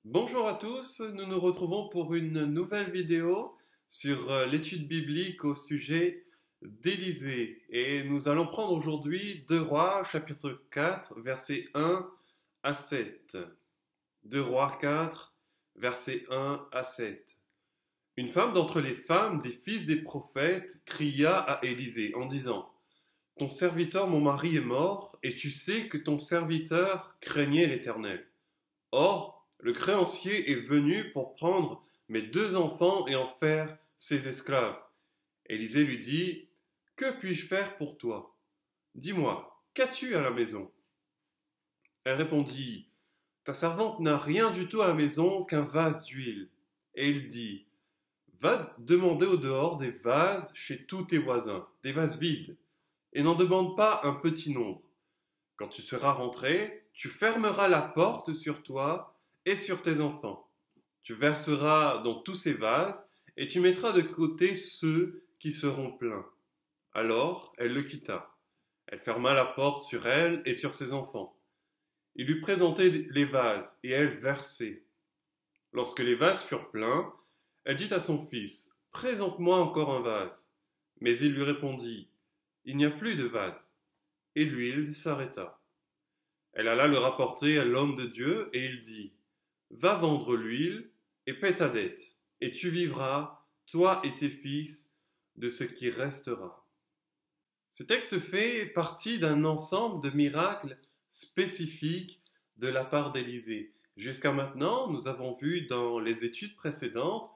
Bonjour à tous, nous nous retrouvons pour une nouvelle vidéo sur l'étude biblique au sujet d'Élisée. Et nous allons prendre aujourd'hui 2 Rois, chapitre 4, versets 1 à 7. 2 Rois 4, versets 1 à 7. Une femme d'entre les femmes des fils des prophètes cria à Élisée en disant: Ton serviteur mon mari est mort, et tu sais que ton serviteur craignait l'Éternel. Or, le créancier est venu pour prendre mes 2 enfants et en faire ses esclaves. Élisée lui dit: Que puis-je faire pour toi? Dis-moi, qu'as-tu à la maison? Elle répondit: Ta servante n'a rien du tout à la maison qu'un vase d'huile. Et il dit: Va demander au dehors des vases chez tous tes voisins, des vases vides, et n'en demande pas un petit nombre. Quand tu seras rentré, tu fermeras la porte sur toi et sur tes enfants. Tu verseras dans tous ces vases et tu mettras de côté ceux qui seront pleins. Alors elle le quitta. Elle ferma la porte sur elle et sur ses enfants. Il lui présentait les vases et elle versait. Lorsque les vases furent pleins, elle dit à son fils: Présente-moi encore un vase. Mais il lui répondit: Il n'y a plus de vase. Et l'huile s'arrêta. Elle alla le rapporter à l'homme de Dieu, et il dit: Va vendre l'huile et paie ta dette, et tu vivras, toi et tes fils, de ce qui restera. Ce texte fait partie d'un ensemble de miracles spécifiques de la part d'Élisée. Jusqu'à maintenant, nous avons vu dans les études précédentes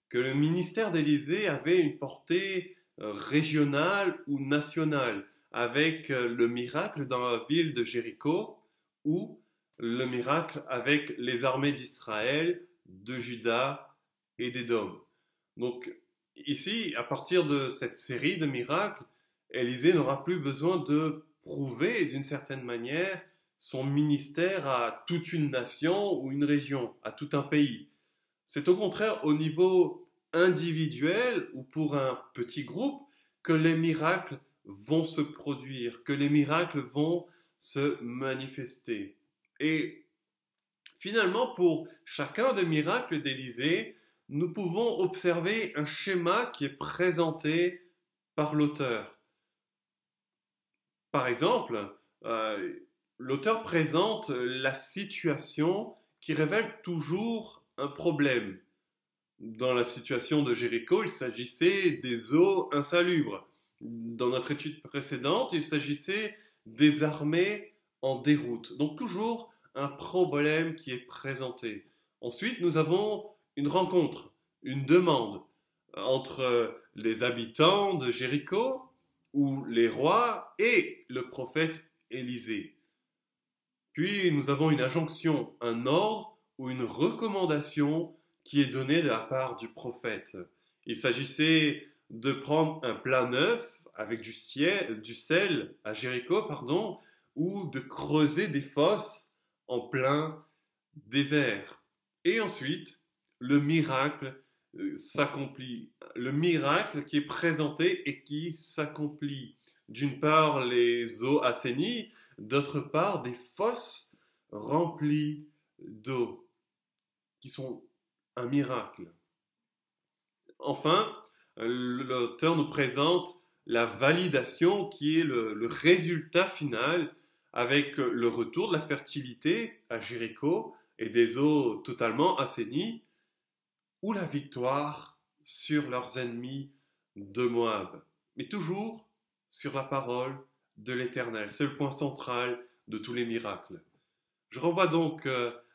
que le ministère d'Élisée avait une portée régionale ou nationale, avec le miracle dans la ville de Jéricho, ou le miracle avec les armées d'Israël, de Juda et d'Édom. Donc ici, à partir de cette série de miracles, Élisée n'aura plus besoin de prouver d'une certaine manière son ministère à toute une nation ou une région, à tout un pays. C'est au contraire au niveau individuel ou pour un petit groupe que les miracles vont se produire, que les miracles vont se manifester. Et finalement, pour chacun des miracles d'Élisée, nous pouvons observer un schéma qui est présenté par l'auteur. Par exemple, l'auteur présente la situation qui révèle toujours un problème. Dans la situation de Jéricho, il s'agissait des eaux insalubres. Dans notre étude précédente, il s'agissait des armées en déroute. Donc toujours un problème qui est présenté. Ensuite, nous avons une rencontre, une demande entre les habitants de Jéricho, ou les rois, et le prophète Élisée. Puis nous avons une injonction, un ordre ou une recommandation qui est donnée de la part du prophète. Il s'agissait de prendre un plat neuf avec du sel à Jéricho, pardon, ou de creuser des fosses en plein désert. Et ensuite, le miracle s'accomplit. Le miracle qui est présenté et qui s'accomplit. D'une part, les eaux assainies, d'autre part, des fosses remplies d'eau, qui sont un miracle. Enfin, l'auteur nous présente la validation qui est le résultat final avec le retour de la fertilité à Jéricho et des eaux totalement assainies, ou la victoire sur leurs ennemis de Moab. Mais toujours sur la parole de l'Éternel. C'est le point central de tous les miracles. Je renvoie donc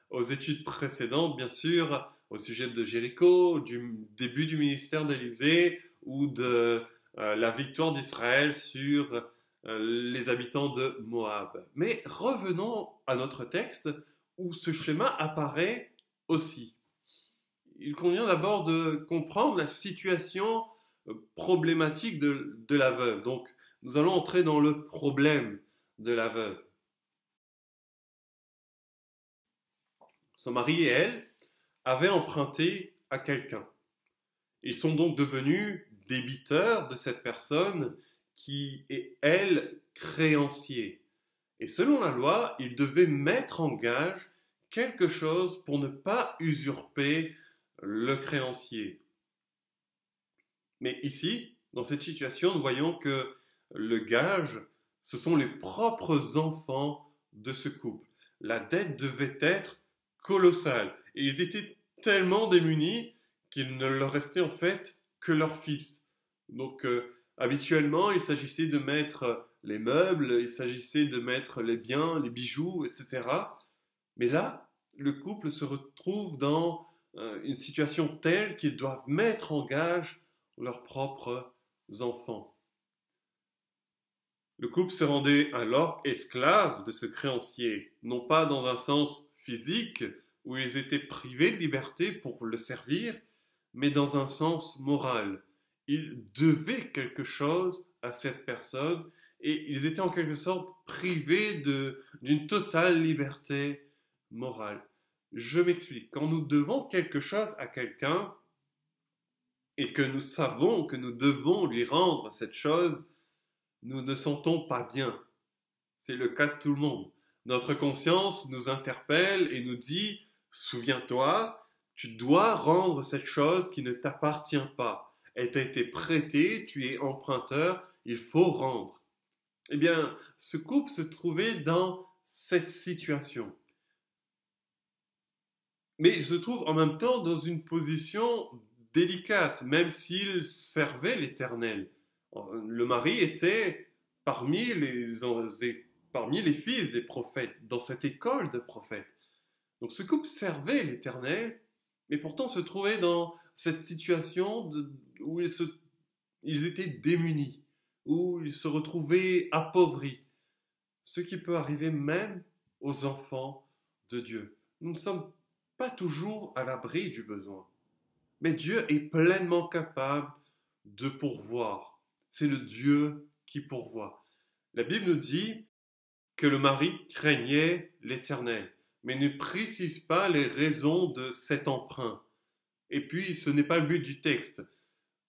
aux études précédentes, bien sûr, au sujet de Jéricho, du début du ministère d'Élisée ou de la victoire d'Israël sur les habitants de Moab. Mais revenons à notre texte où ce schéma apparaît aussi. Il convient d'abord de comprendre la situation problématique de la veuve. Donc, nous allons entrer dans le problème de la veuve. Son mari et elle avaient emprunté à quelqu'un. Ils sont donc devenus débiteurs de cette personne qui est, elle, créancier. Et selon la loi, ils devaient mettre en gage quelque chose pour ne pas usurper le créancier. Mais ici, dans cette situation, nous voyons que le gage, ce sont les propres enfants de ce couple. La dette devait être colossale. Et ils étaient tellement démunis qu'il ne leur restait en fait que leur fils. Donc, habituellement, il s'agissait de mettre les meubles, il s'agissait de mettre les biens, les bijoux, etc. Mais là, le couple se retrouve dans une situation telle qu'ils doivent mettre en gage leurs propres enfants. Le couple se rendait alors esclave de ce créancier, non pas dans un sens physique, où ils étaient privés de liberté pour le servir, mais dans un sens moral. Ils devaient quelque chose à cette personne et ils étaient en quelque sorte privés d'une totale liberté morale. Je m'explique. Quand nous devons quelque chose à quelqu'un et que nous savons que nous devons lui rendre cette chose, nous ne sentons pas bien. C'est le cas de tout le monde. Notre conscience nous interpelle et nous dit « Souviens-toi, tu dois rendre cette chose qui ne t'appartient pas. Elle t'a été prêtée, tu es emprunteur, il faut rendre. » Eh bien, ce couple se trouvait dans cette situation. Mais il se trouve en même temps dans une position délicate, même s'il servait l'Éternel. Le mari était parmi les fils des prophètes, dans cette école de prophètes. Donc ce couple servait l'Éternel, mais pourtant se trouvait dans cette situation où ils étaient démunis, où ils se retrouvaient appauvris. Ce qui peut arriver même aux enfants de Dieu. Nous ne sommes pas toujours à l'abri du besoin, mais Dieu est pleinement capable de pourvoir. C'est le Dieu qui pourvoit. La Bible nous dit que le mari craignait l'Éternel, mais ne précise pas les raisons de cet emprunt. Et puis, ce n'est pas le but du texte.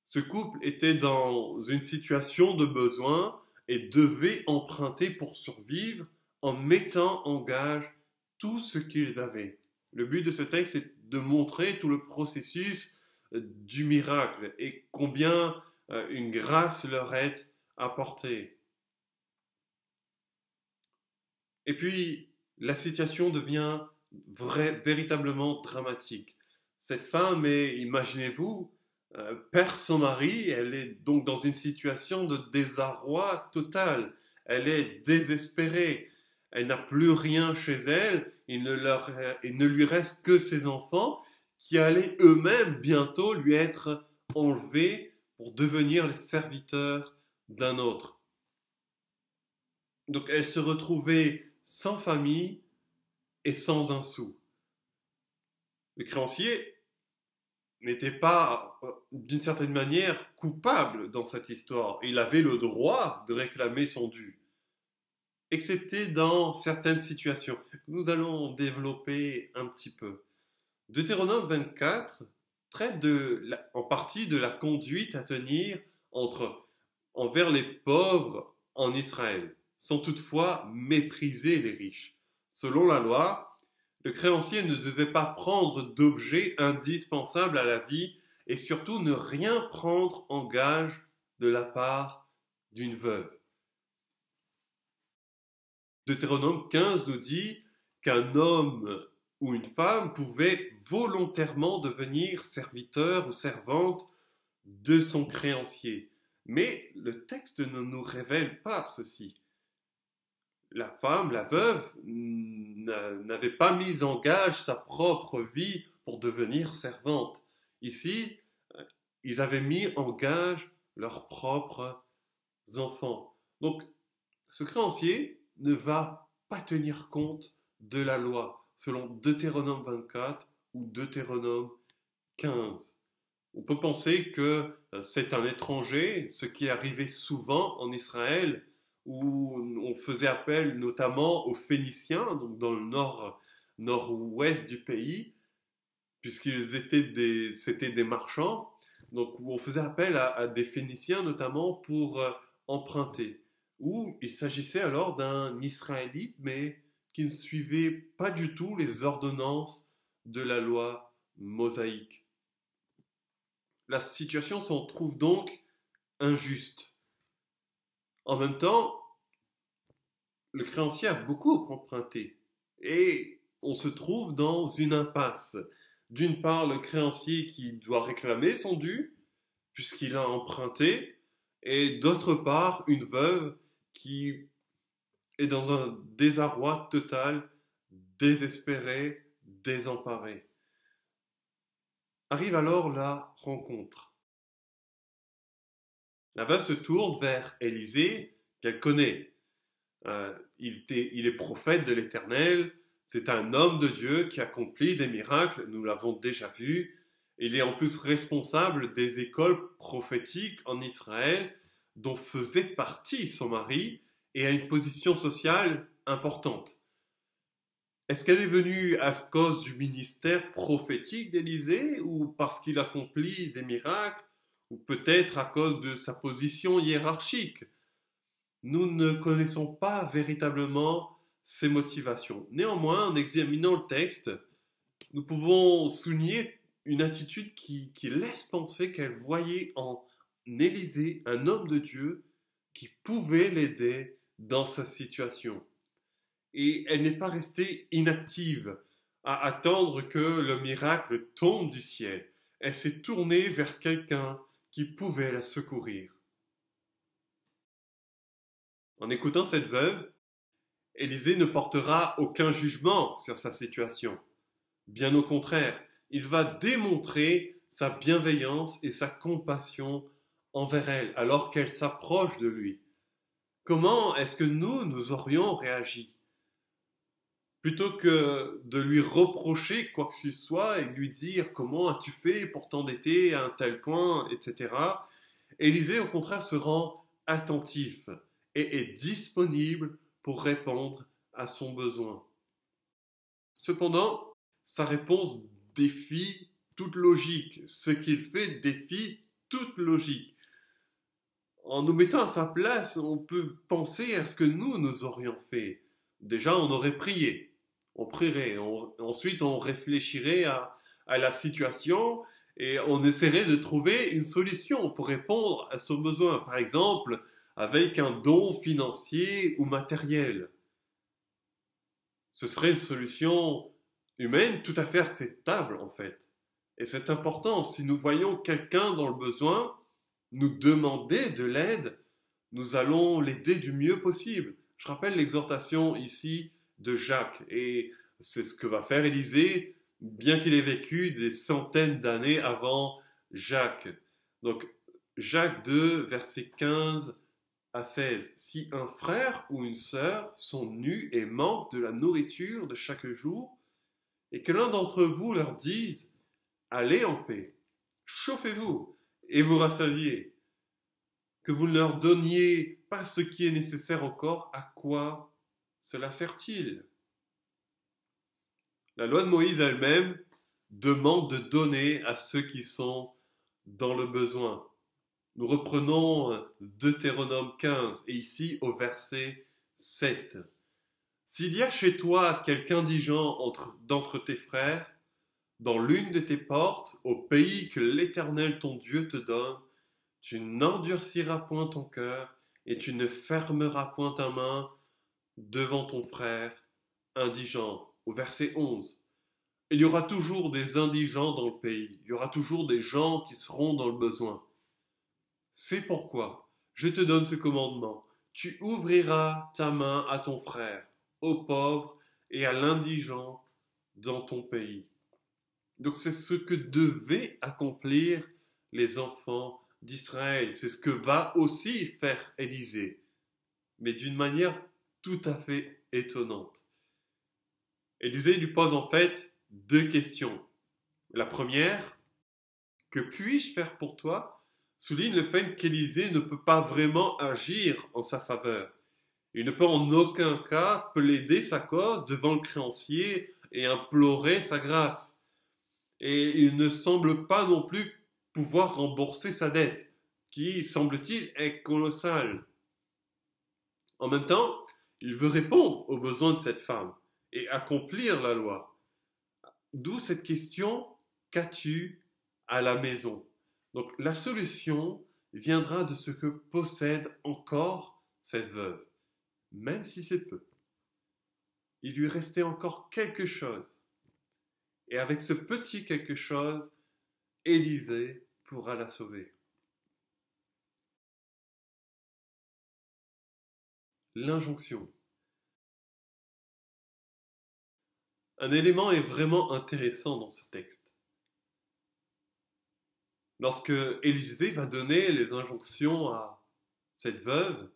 Ce couple était dans une situation de besoin et devait emprunter pour survivre en mettant en gage tout ce qu'ils avaient. Le but de ce texte est de montrer tout le processus du miracle et combien une grâce leur est apportée. Et puis, la situation devient véritablement dramatique. Cette femme imaginez-vous, perd son mari, elle est donc dans une situation de désarroi total. Elle est désespérée. Elle n'a plus rien chez elle. Il ne lui reste que ses enfants qui allaient eux-mêmes bientôt lui être enlevés pour devenir les serviteurs d'un autre. Donc elle se retrouvait sans famille et sans un sou. Le créancier n'était pas, d'une certaine manière, coupable dans cette histoire. Il avait le droit de réclamer son dû, excepté dans certaines situations que nous allons développer un petit peu. Deutéronome 24 traite en partie de la conduite à tenir envers les pauvres en Israël, sans toutefois mépriser les riches. Selon la loi, le créancier ne devait pas prendre d'objets indispensables à la vie et surtout ne rien prendre en gage de la part d'une veuve. Deutéronome 15 nous dit qu'un homme ou une femme pouvait volontairement devenir serviteur ou servante de son créancier. Mais le texte ne nous révèle pas ceci. La femme, la veuve, n'avait pas mis en gage sa propre vie pour devenir servante. Ici, ils avaient mis en gage leurs propres enfants. Donc, ce créancier ne va pas tenir compte de la loi, selon Deutéronome 24 ou Deutéronome 15. On peut penser que c'est un étranger, ce qui arrivait souvent en Israël, où on faisait appel notamment aux Phéniciens, donc dans le nord-ouest du pays, c'était des marchands, donc où on faisait appel à des Phéniciens notamment pour emprunter. Ou il s'agissait alors d'un Israélite, mais qui ne suivaient pas du tout les ordonnances de la loi mosaïque. La situation s'en trouve donc injuste. En même temps, le créancier a beaucoup emprunté et on se trouve dans une impasse. D'une part, le créancier qui doit réclamer son dû, puisqu'il a emprunté, et d'autre part, une veuve qui est dans un désarroi total, désespérée, désemparée. Arrive alors la rencontre. La veuve se tourne vers Élisée, qu'elle connaît. Il est prophète de l'Éternel, c'est un homme de Dieu qui accomplit des miracles, nous l'avons déjà vu. Il est en plus responsable des écoles prophétiques en Israël, dont faisait partie son mari, et a une position sociale importante. Est-ce qu'elle est venue à cause du ministère prophétique d'Élisée, ou parce qu'il accomplit des miracles, ou peut-être à cause de sa position hiérarchique? Nous ne connaissons pas véritablement ses motivations. Néanmoins, en examinant le texte, nous pouvons souligner une attitude qui laisse penser qu'elle voyait en Élisée un homme de Dieu qui pouvait l'aider dans sa situation. Et elle n'est pas restée inactive à attendre que le miracle tombe du ciel. Elle s'est tournée vers quelqu'un qui pouvait la secourir. En écoutant cette veuve, Élisée ne portera aucun jugement sur sa situation. Bien au contraire, il va démontrer sa bienveillance et sa compassion envers elle alors qu'elle s'approche de lui. Comment est-ce que nous aurions réagi? Plutôt que de lui reprocher quoi que ce soit et lui dire comment as-tu fait pour t'endetter à un tel point, etc., Élisée au contraire se rend attentif et est disponible pour répondre à son besoin. Cependant, sa réponse défie toute logique. Ce qu'il fait défie toute logique. En nous mettant à sa place, on peut penser à ce que nous aurions fait. Déjà, on aurait prié. On prierait. Ensuite, on réfléchirait à la situation et on essaierait de trouver une solution pour répondre à son besoin. Par exemple, avec un don financier ou matériel. Ce serait une solution humaine tout à fait acceptable en fait. Et c'est important, si nous voyons quelqu'un dans le besoin, nous demander de l'aide, nous allons l'aider du mieux possible. Je rappelle l'exhortation ici de Jacques, et c'est ce que va faire Élisée, bien qu'il ait vécu des centaines d'années avant Jacques. Donc Jacques 2, versets 15 à 16. Si un frère ou une sœur sont nus et manquent de la nourriture de chaque jour, et que l'un d'entre vous leur dise « Allez en paix, chauffez-vous et vous rassasiez », que vous ne leur donniez pas ce qui est nécessaire au corps, à quoi cela sert-il? La loi de Moïse elle-même demande de donner à ceux qui sont dans le besoin. Nous reprenons Deutéronome 15 et ici au verset 7. S'il y a chez toi quelque indigent d'entre tes frères, dans l'une de tes portes, au pays que l'Éternel ton Dieu te donne, tu n'endurciras point ton cœur et tu ne fermeras point ta main devant ton frère indigent. Au verset 11. Il y aura toujours des indigents dans le pays, il y aura toujours des gens qui seront dans le besoin. C'est pourquoi je te donne ce commandement. Tu ouvriras ta main à ton frère, au pauvre et à l'indigent dans ton pays. Donc c'est ce que devaient accomplir les enfants d'Israël. C'est ce que va aussi faire Élisée, mais d'une manière tout à fait étonnante. Élisée lui pose en fait deux questions. La première, que puis-je faire pour toi? Souligne le fait qu'Élisée ne peut pas vraiment agir en sa faveur. Il ne peut en aucun cas plaider sa cause devant le créancier et implorer sa grâce. Et il ne semble pas non plus pouvoir rembourser sa dette, qui, semble-t-il, est colossale. En même temps, Il veut répondre aux besoins de cette femme et accomplir la loi. D'où cette question, qu'as-tu à la maison? Donc la solution viendra de ce que possède encore cette veuve, même si c'est peu. Il lui restait encore quelque chose. Et avec ce petit quelque chose, Élisée pourra la sauver. L'injonction. Un élément est vraiment intéressant dans ce texte. Lorsque Élisée va donner les injonctions à cette veuve,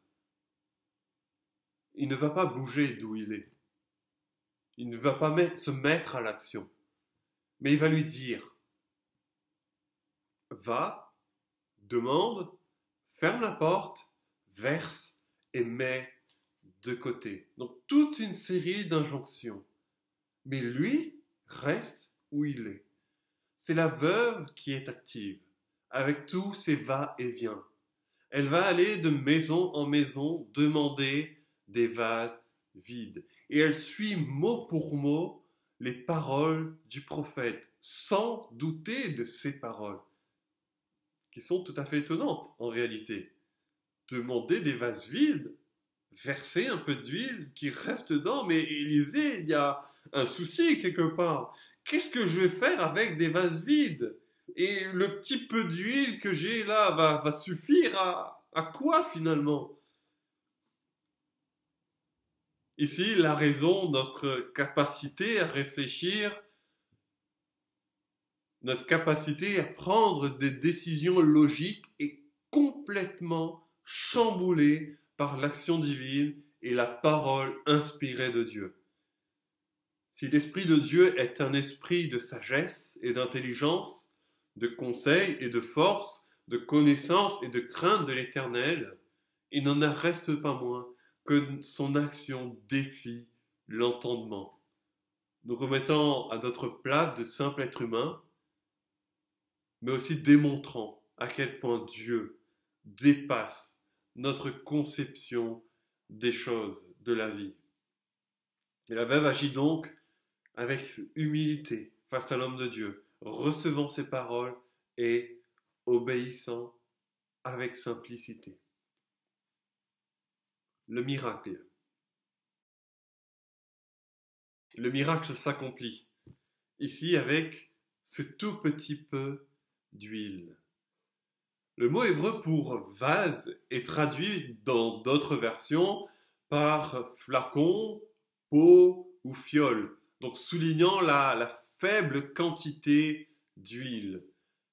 il ne va pas bouger d'où il est. Il ne va pas se mettre à l'action. Mais il va lui dire, va, demande, ferme la porte, verse et mets de côté. Donc toute une série d'injonctions. Mais lui reste où il est. C'est la veuve qui est active, avec tous ses va-et-vient. Elle va aller de maison en maison demander des vases vides. Et elle suit mot pour mot les paroles du prophète, sans douter de ces paroles, qui sont tout à fait étonnantes en réalité. Demander des vases vides, verser un peu d'huile qui reste dedans, mais Élisée, il y a un souci quelque part. Qu'est-ce que je vais faire avec des vases vides? Et le petit peu d'huile que j'ai là va suffire à quoi finalement? Ici, la raison, notre capacité à réfléchir, notre capacité à prendre des décisions logiques est complètement chamboulée par l'action divine et la parole inspirée de Dieu. Si l'Esprit de Dieu est un esprit de sagesse et d'intelligence, de conseil et de force, de connaissance et de crainte de l'Éternel, il n'en reste pas moins que son action défie l'entendement. Nous remettant à notre place de simple être humain, mais aussi démontrant à quel point Dieu dépasse notre conception des choses de la vie. Et la veuve agit donc avec humilité face à l'homme de Dieu, recevant ses paroles et obéissant avec simplicité. Le miracle. Le miracle s'accomplit ici avec ce tout petit peu d'huile. Le mot hébreu pour vase est traduit dans d'autres versions par flacon, pot ou fiole, donc soulignant la faible quantité d'huile.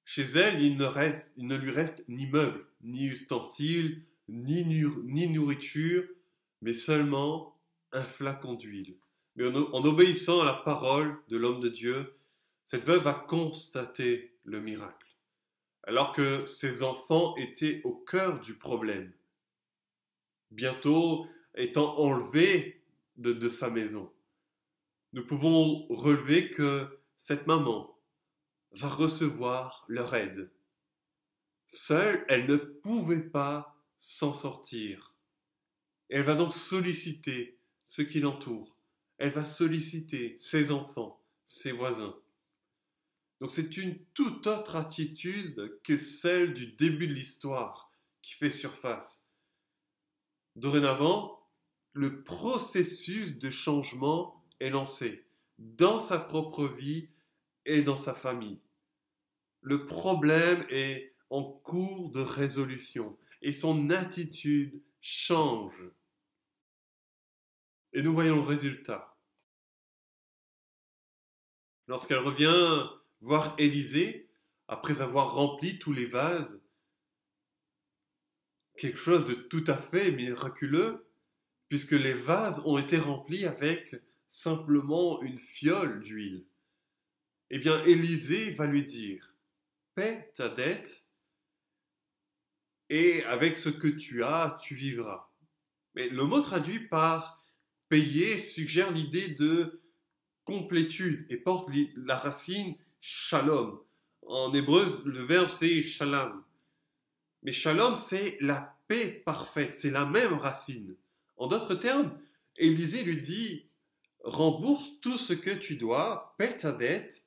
Chez elle, il ne lui reste ni meubles, ni ustensiles, ni nourriture, mais seulement un flacon d'huile. Mais en obéissant à la parole de l'homme de Dieu, cette veuve va constater le miracle, alors que ses enfants étaient au cœur du problème, bientôt étant enlevés de sa maison. Nous pouvons relever que cette maman va recevoir leur aide. Seule, elle ne pouvait pas s'en sortir. Elle va donc solliciter ceux qui l'entourent. Elle va solliciter ses enfants, ses voisins. Donc c'est une toute autre attitude que celle du début de l'histoire qui fait surface. Dorénavant, le processus de changement est lancé dans sa propre vie et dans sa famille. Le problème est en cours de résolution et son attitude change. Et nous voyons le résultat. Lorsqu'elle revient voir Élisée, après avoir rempli tous les vases, quelque chose de tout à fait miraculeux, puisque les vases ont été remplis avec simplement une fiole d'huile. Eh bien, Élisée va lui dire, paie ta dette, et avec ce que tu as, tu vivras. Mais le mot traduit par payer suggère l'idée de complétude et porte la racine shalom. En hébreu, le verbe c'est shalom. Mais shalom, c'est la paix parfaite, c'est la même racine. En d'autres termes, Élisée lui dit, rembourse tout ce que tu dois, paie ta dette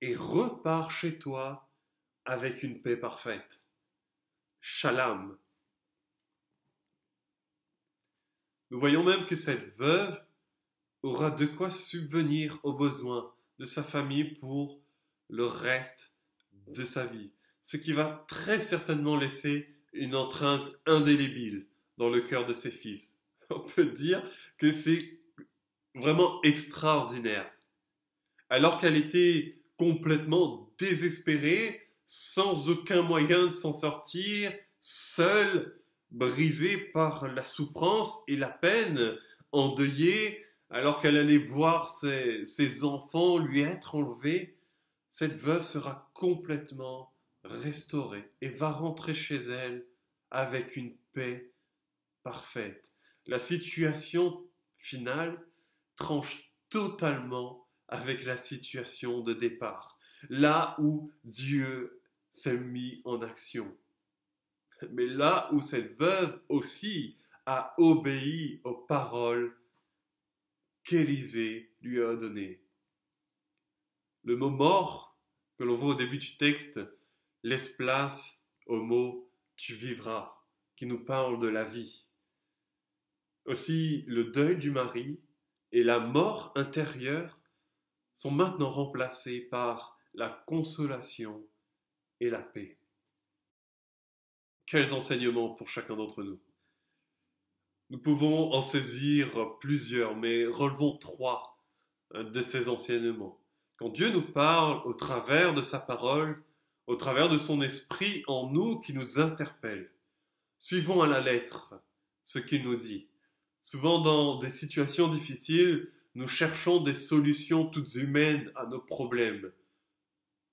et repars chez toi avec une paix parfaite. Shalom. Nous voyons même que cette veuve aura de quoi subvenir aux besoins de sa famille pour le reste de sa vie. Ce qui va très certainement laisser une empreinte indélébile dans le cœur de ses fils. On peut dire que c'est vraiment extraordinaire. Alors qu'elle était complètement désespérée, sans aucun moyen de s'en sortir, seule, brisée par la souffrance et la peine, endeuillée, alors qu'elle allait voir ses enfants lui être enlevés, cette veuve sera complètement restaurée et va rentrer chez elle avec une paix parfaite. La situation finale tranche totalement avec la situation de départ, là où Dieu s'est mis en action. Mais là où cette veuve aussi a obéi aux paroles qu'Élisée lui a données. Le mot mort, que l'on voit au début du texte, laisse place au mot tu vivras, qui nous parle de la vie. Aussi, le deuil du mari et la mort intérieure sont maintenant remplacés par la consolation et la paix. Quels enseignements pour chacun d'entre nous. Nous pouvons en saisir plusieurs, mais relevons trois de ces enseignements. Quand Dieu nous parle au travers de sa parole, au travers de son esprit en nous qui nous interpelle, suivons à la lettre ce qu'il nous dit. Souvent dans des situations difficiles, nous cherchons des solutions toutes humaines à nos problèmes.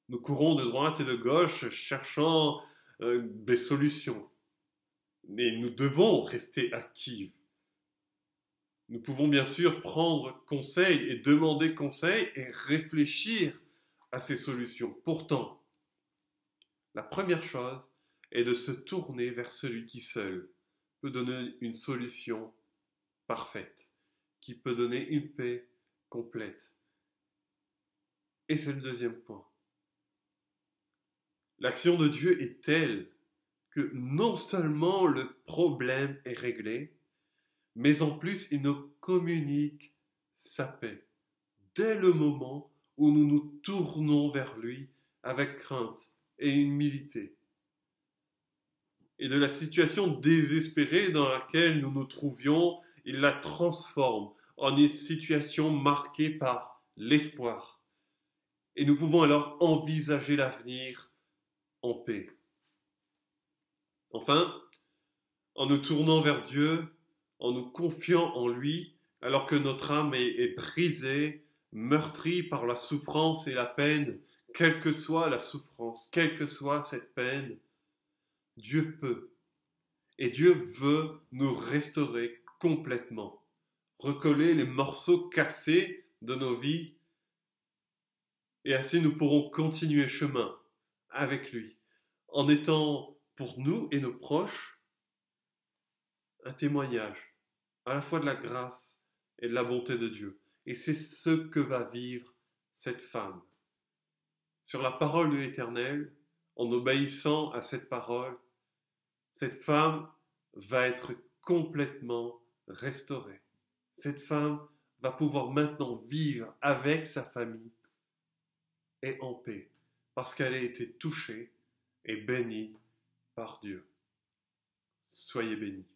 Nous courons de droite et de gauche cherchant des solutions. Mais nous devons rester actifs. Nous pouvons bien sûr prendre conseil et demander conseil et réfléchir à ces solutions. Pourtant, la première chose est de se tourner vers celui qui seul peut donner une solution parfaite, qui peut donner une paix complète. Et c'est le deuxième point. L'action de Dieu est telle que non seulement le problème est réglé, mais en plus il nous communique sa paix dès le moment où nous nous tournons vers lui avec crainte et humilité. Et de la situation désespérée dans laquelle nous nous trouvions, il la transforme en une situation marquée par l'espoir. Et nous pouvons alors envisager l'avenir en paix. Enfin, en nous tournant vers Dieu, en nous confiant en lui, alors que notre âme est brisée, meurtrie par la souffrance et la peine, quelle que soit la souffrance, quelle que soit cette peine, Dieu peut. Et Dieu veut nous restaurer complètement, recoller les morceaux cassés de nos vies, et ainsi nous pourrons continuer chemin avec lui, en étant pour nous et nos proches un témoignage à la fois de la grâce et de la bonté de Dieu. Et c'est ce que va vivre cette femme. Sur la parole de l'Éternel, en obéissant à cette parole, cette femme va être complètement restaurée. Cette femme va pouvoir maintenant vivre avec sa famille et en paix, parce qu'elle a été touchée et bénie par Dieu. Soyez bénis.